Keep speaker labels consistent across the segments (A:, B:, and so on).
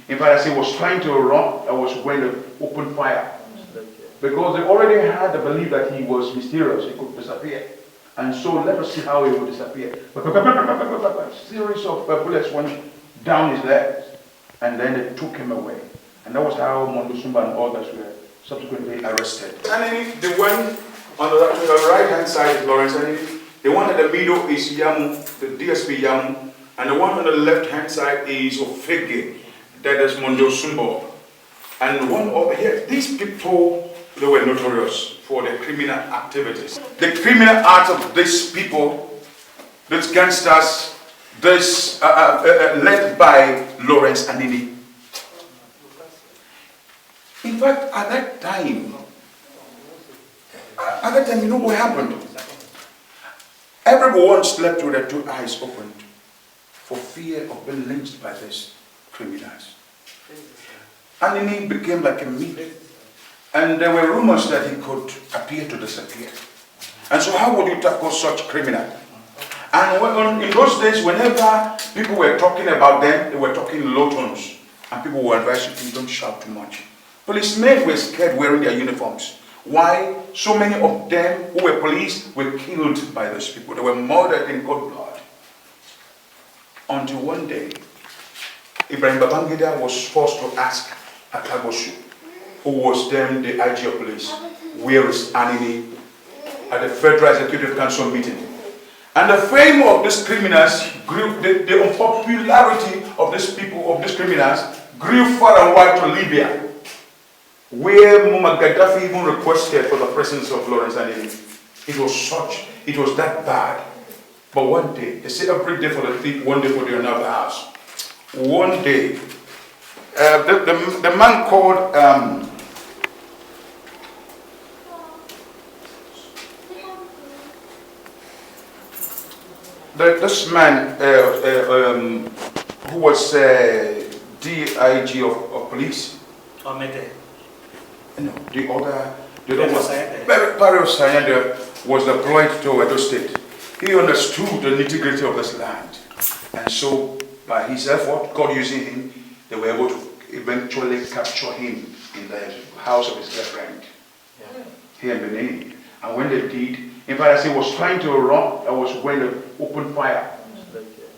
A: In fact, as he was trying to run, I was going to open fire. Because they already had the belief that he was mysterious, he could disappear. And so let us see how he would disappear. A series of bullets went down his legs, and then they took him away. And that was how Mondosumba and others were subsequently arrested.
B: Anini, the one on the right hand side is Lawrence Anini. The one in the middle is Yamu, the DSP Yamu. And the one on the left hand side is Ofege, that is Mondosumba. And one over here, these people, they were notorious for their criminal activities. The criminal acts of these people, these gangsters, led by Lawrence Anini. In fact, at that time, you know what happened? Everyone slept with their two eyes opened for fear of being lynched by these criminals. Anini became like a myth. And there were rumors that he could appear to disappear. And so how would you tackle such criminal? And in those days, whenever people were talking about them, they were talking in low tones. And people were advising you, don't shout too much. Policemen were scared wearing their uniforms. Why? So many of them who were police were killed by those people. They were murdered in cold blood. Until one day, Ibrahim Babangida was forced to ask Akagoshu, who was then the IG of police, where is Anini, at the Federal Executive Council meeting. And the fame of these criminals grew, the unpopularity of these people, of these criminals, grew far and wide to Libya, where Muammar Gaddafi even requested for the presence of Lawrence Anini. It was that bad. But one day, they say every day for the thief, one day for the another house. One day, the man called this man who was DIG of police. No, the other Paris Sayanda was deployed to Edo State. He understood the nitty-gritty of this land. And so, by his effort, God using him, they were able to eventually capture him in the house of his girlfriend here in Benin. And when they did, in fact, as he was trying to run, I was going to open fire.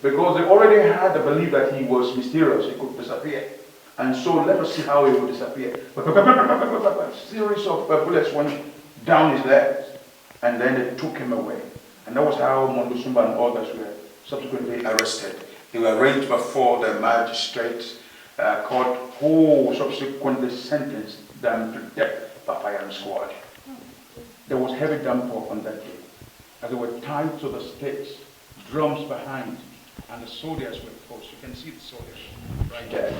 B: Because they already had the belief that he was mysterious, he could disappear. And so let us see how he would disappear. A series of bullets went down his legs, and then they took him away. And that was how Mondosumba and others were subsequently arrested. They were arraigned before the magistrate court, who subsequently sentenced them to death by firing squad. There was heavy downpour on that day, as they were tied to the stakes, drums behind, and the soldiers were close. You can see the soldiers right there.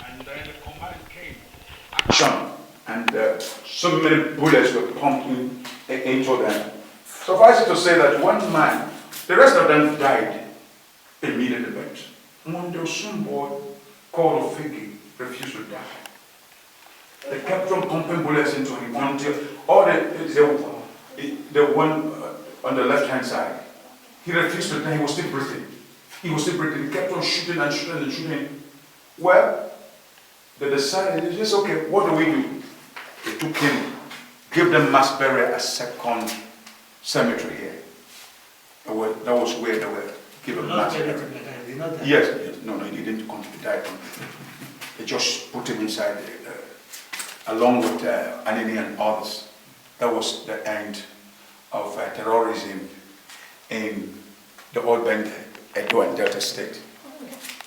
B: And then the command came, action, and so many bullets were pumped into them. Suffice it to say that one man, the rest of them died immediately. But Mondosumba called Ofege refused to die. They kept on pumping bullets into him until all the one on the left hand side, he refused to die. He was still breathing. He was still breathing. He kept on shooting and shooting and shooting. Well, they decided, it's okay, what do we do? They took him, gave them mass burial at second cemetery here. That was where they were given mass burial. Yes, no, he didn't come to die. They just put him inside along with Anini and others. That was the end of terrorism in the old Bend, Edo and Delta State.